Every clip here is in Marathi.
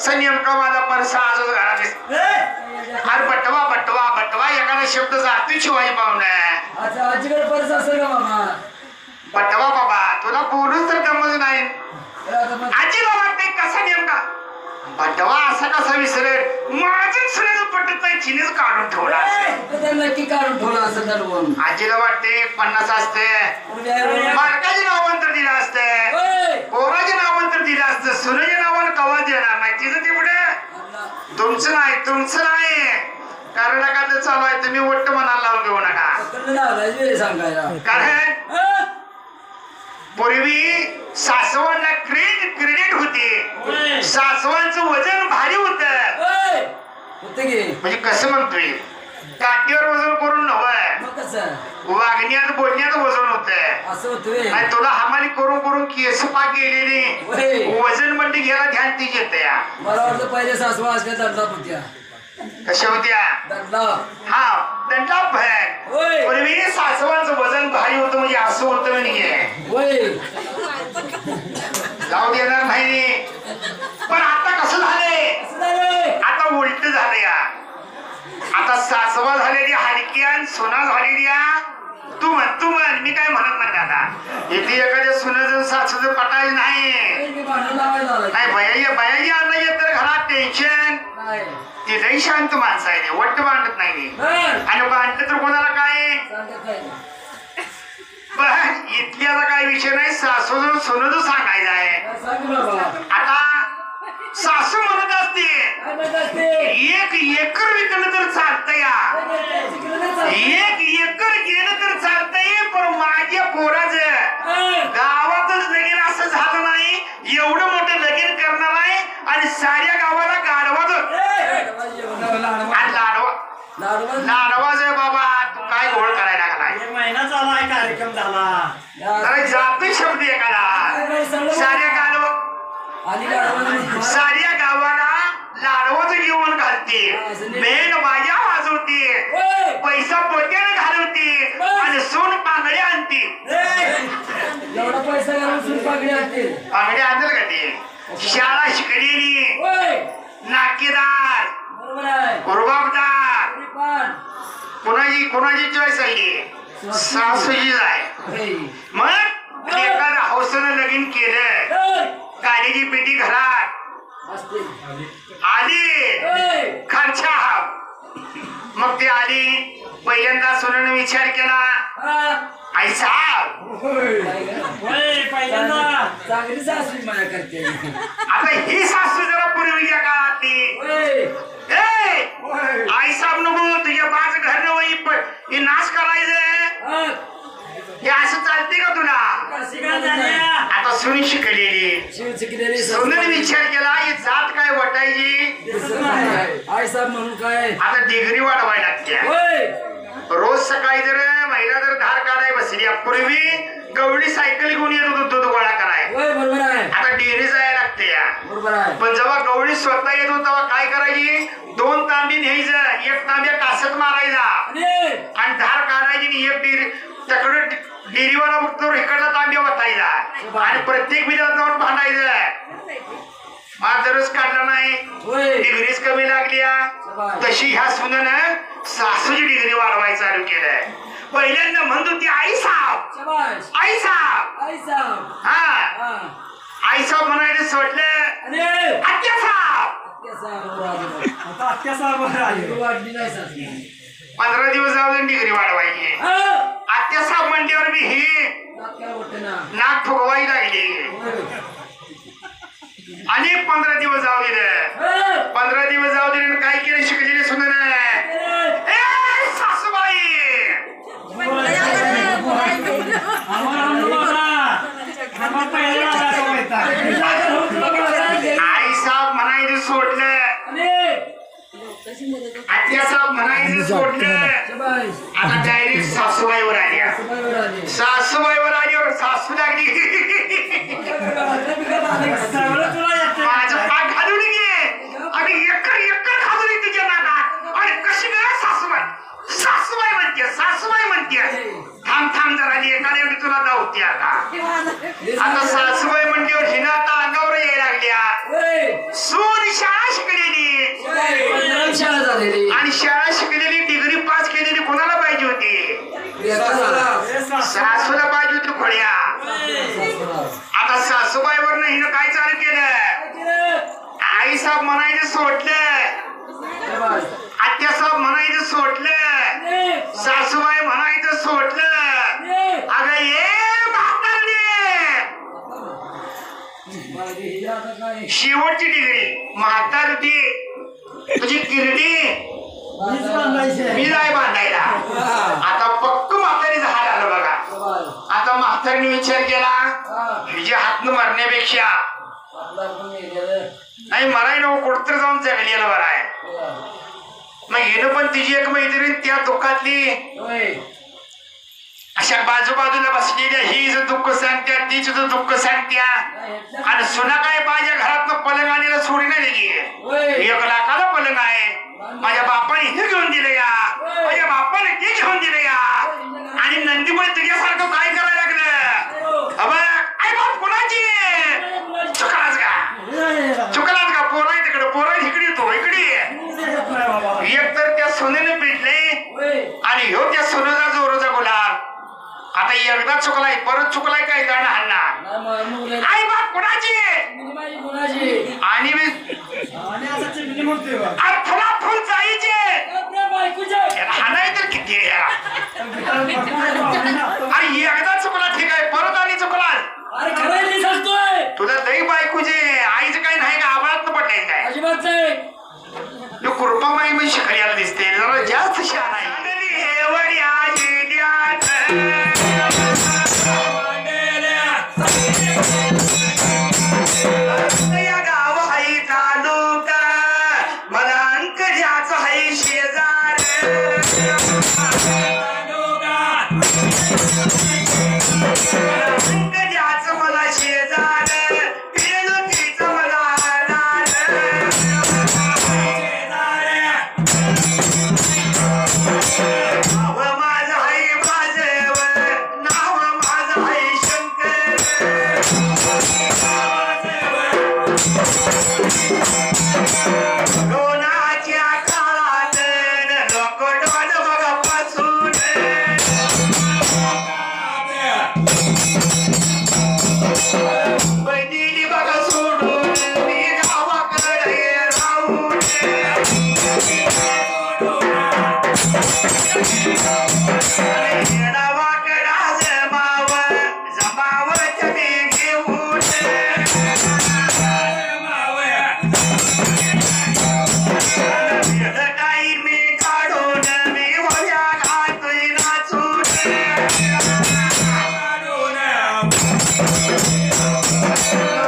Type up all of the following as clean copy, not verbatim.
कसा नेमका माझा परसा आजच घरात अरे बटवा बटवा बटवा एखादा शब्द जातोय शिवाजी पाहुणा आजीकडे परसा असेल का मामा बटवा बाबा तुला बोलूच तर गमज नाही आजीला वाटतंय कसा नेमका बटवा असा कसा विसरेल माझं सुनेच पटत नाही तिनेच काढून ठेवला असेल नक्की काढून ठेवला असेल तर आजीला वाटते 50 असते मालकाचे नावांतर दिलं असते पोराचे नावांतर दिलं असतं सुनेच्या नावानं कवा देणार नाही तिचं ते पुढे तुमचं नाही कारण का तर चालू आहे तुम्ही वट्ट मनाला लावून घेऊ नका कारण पूर्वी सासवांना क्रेडिट होते सासवांचं वजन भारी होत म्हणजे कसं म्हणतोय काठीवर वजन करून नव्हतं वागण्यात बोलण्यात वजन होत आणि तुला हमाली करून करून केस पाक गेलेली वजन मंडी घ्यायला ध्यान ती घेत या मला वाटतं पहिले सासवा असल्या दंडा होत्या कशा होत्या हा दंडा पूर्वी सासवांचं वजन भारी होतं म्हणजे असं होतं म्हणजे जाऊ देणार नाही पण आता कसं झालंय आता उलट झालं या आता सासवा झालेली हाडकी आणि सोना झालेली तू म्हण मी काय म्हणत नाही आता इथे एखाद्या सुनाचं सासूचं पटाय नाही बयाजी आणलं येत तर घरात टेन्शन ते लई शांत माणसं आहे वट्ट मांडत नाही आणि मांडत तर कोणाला काय पण इथल्याचा काय विषय नाही सासू सोनं सांगायचं आहे आता सासू म्हणत असते 1 एकर विकलं तर चालतंय 1 एकर गेलं तर चालतंय पण माझ्या पोराचं गावातच लगीन असं झालं नाही एवढं मोठं लगीन करणार आहे आणि साऱ्या गावाला लाडवाच आहे बाबा तू काय घोळ करायला लागलाय महिना झाला कार्यक्रम झाला अरे जातोय शब्द एखादा साऱ्या गावाला लाडवच घेऊन घालते मेन बाजा वाजवते पैसा पोत्याने घालवते आणि सोन पांगडे आणते पांगडे आणल का ते शाळा शिकलेली नाकेदार रुबाबदार कोणाची चॉईस आहे सासूची आहे मग एखाद्या हौसेनं लगीन केलं गाडीची पेटी घरात आली खर्चा मग ती आली पहिल्यांदा सुनेनं विचार केला आई साहेब चांगली सासू माया करते आता ही सासू जरा पूर्वीच्या काळातली आई साहेब नको तुझ्या बाज घर न नाश करायचं हे असं चालते का तुला आता सुनी शिकलेली सोनं विचार केला ही जात काय वाटायची आई साहेब म्हणून काय आता डिग्री वाढवायला लागते रोज सकाळी जर महिला जर धार काढाय बसली पूर्वी गवळी सायकल घेऊन येत होतो दूध गोळा कराय आता डेअरी जायला लागते पण जेव्हा गवळी स्वतः येत होत तेव्हा काय करायची 2 तांबी न्यायचं 1 तांब्या कासत मारायचा आणि धार काढायची आणि 1 डेअरी तकडं डेअरीवाला बघतो इकडला तांब्या वतायचा आणि प्रत्येक बिलाला जाऊन भांडायचं माझा दररोज काढला नाही डिग्रीच कमी लागली तशी ह्या सुनेनं सासूची डिग्री वाढवायला चालू केलंय पहिल्यांदा म्हणत होती आई साहेब हा आई साहेब म्हणायचं सोडलं आत्या साहेब 15 दिवस जाऊन डिग्री वाढवायची आत्या साहेब म्हणल्यावर मी ही नाक फुगवायला लागली आणि 15 दिवस जाऊ दिले 15 दिवस जाऊ दिले काय केलं शिकलेली सुंदर सासूबाई आई साहेब म्हणायचं सोडलं आत्या साहेब म्हणायचं सोडलं आता डायरेक्ट सासूबाईवर आली सासूबाईवर आल्यावर सासू लागली माझं पाठ घालून घे आणि एकर घालून तुझ्या नाकात आणि कशी काय सासूबाई म्हणते थांब जरा एखाद्या वेळी तुला धावते आता सासूबाई म्हणते हिना आता अंगावर यायला लागल्या सून सासूबाईवर हिनं काय चालू केलं आई साहेब म्हणायचं सोडलं आत्या साहेब म्हणायचं सोडलं सासूबाई म्हणायचं सोडलं अगं ये शेवटची डिग्री म्हातारती तुझी किरडी मी जाय बांधायला आता पक्क म्हातारी झाड आलं बघा आता म्हातारीने विचार केला हिच्या हातनं मरण्यापेक्षा नाही मराय नको कुठतर जाऊन जगलेलं बरं आहे मग हिनं पण तिची एक मैत्रीण त्या दुःखातली अशा बाजूबाजूला बसलेल्या ही दुःख सांगत्या तीच दुःख सांगत्या आणि सुना काय माझ्या घरात पलंग आणलेला सोडी नाही दिली 1 लाखाला पलंग आहे माझ्या बापाने हे घेऊन दिले या माझ्या बापाने ते घेऊन दिले या आणि नंदीमुळे तुझ्यासारखं काय करायला लागलं आई बाप कोणाची चुकलाच का पोराय तिकडे पोराय इकडे येतो इकडे एक तर त्या सोन्याने पिटले आणि ह्यो त्या सोन्याचा जोरोचा गुलाब आता एकदा चुकलाय परत चुकलाय काय कारण हल्ला आई बाप कोणाची आणि फुला फुल जायचे हाणाय तर किती आणि एकदा चुकला ठीक आहे परत आणि चुकला तुला दही बायकोचे आईचं काही नाही का आबाळात पडलाय काय अजिबात नाही कृपाबाई मी शिकायला दिसते जरा जास्त शहाणा आहे या गाव हाई तालुका मला अंक ज्याचा हाई शेजार अंक ज्याचं मला शेजार तिचं मला नाव माझं हाई माझव नाव माझं हाई शंकर कोणाच्या काळात लोक डोळ बघापासून बहिणी बघा सोडून मी गावाकडे राहून गावाकडा जमाव तुम्ही घेऊन काही मी काढून मी वया घातोय नाचून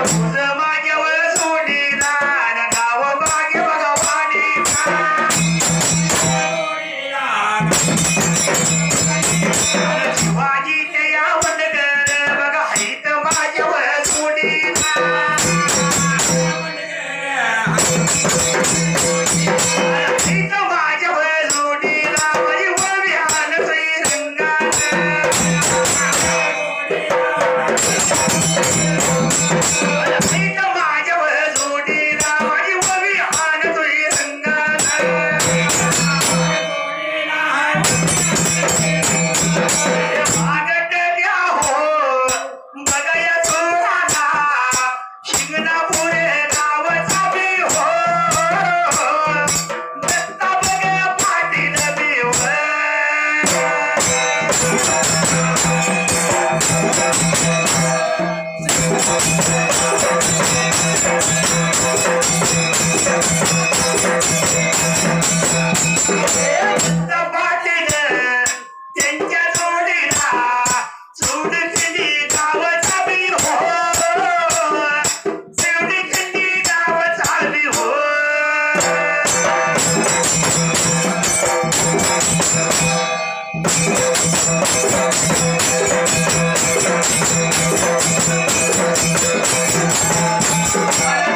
तुझं माझ्यावर सोडीला गाव मागे बघा पाणी शिवाजी ते यावं नगर बघा हाईत माझ्यावर सोडीला माझ्यावर जोडीला माझी वव्यान रंगात माझ्यावर जोडीला माझी वव्यान रंगात मागत द्या हो बघया चोराला शिंगणा पुढे गावचा बी हो दत्ता बघ्या पाटील बी हो दत्ता पाटील त्यांच्या जोडीला चूड खिंडी गावचा बी हो चूड खिंडी गावचा बी हो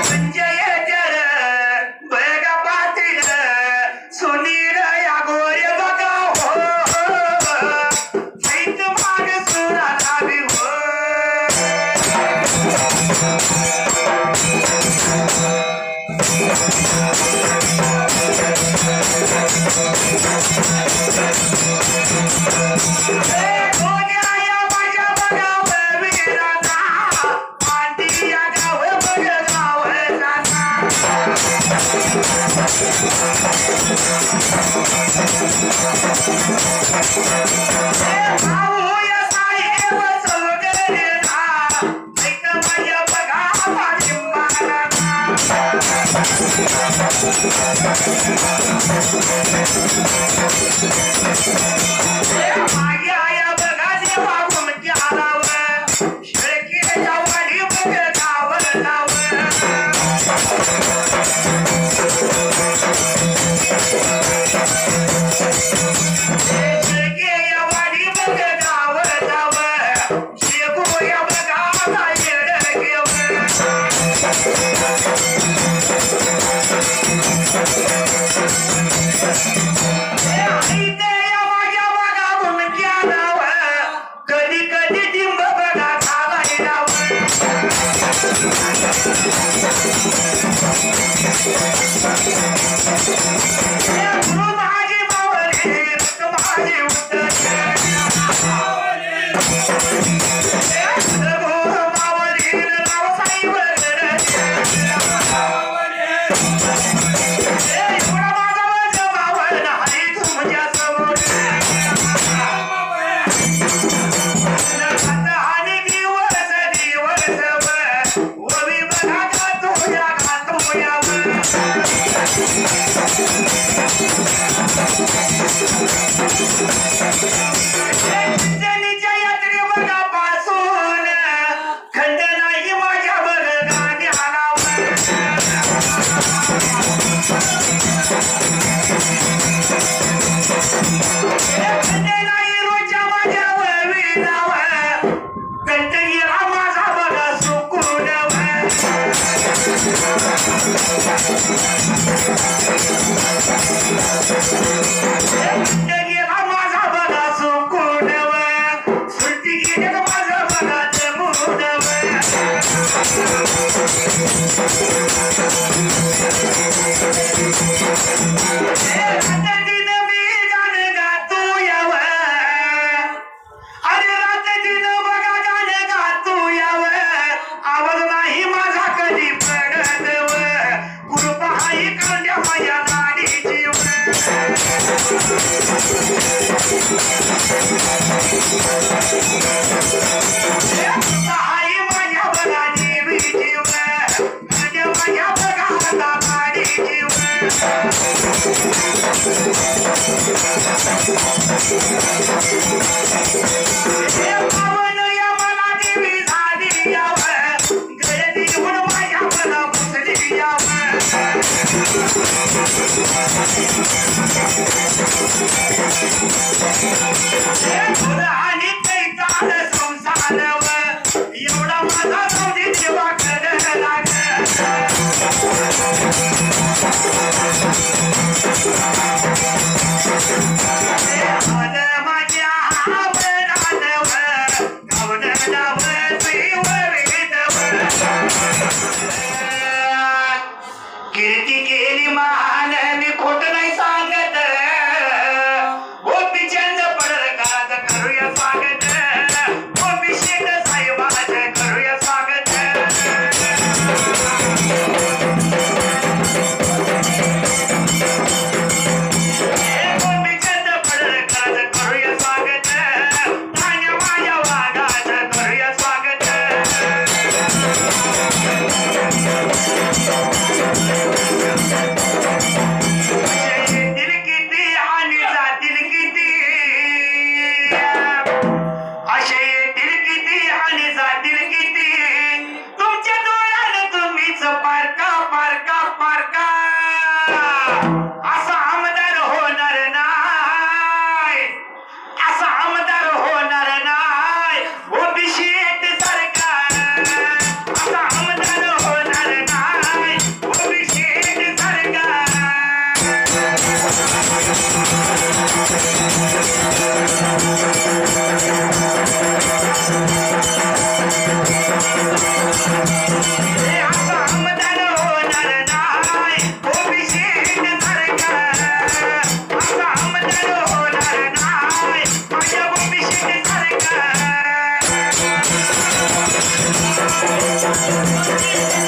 संजय जर बघा पाटील सुनील या गोरे बघा हो हैत माग सुराला बी हो कोण्या या माझ्या बघा वीराचा पाटील Thank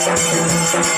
you. अगं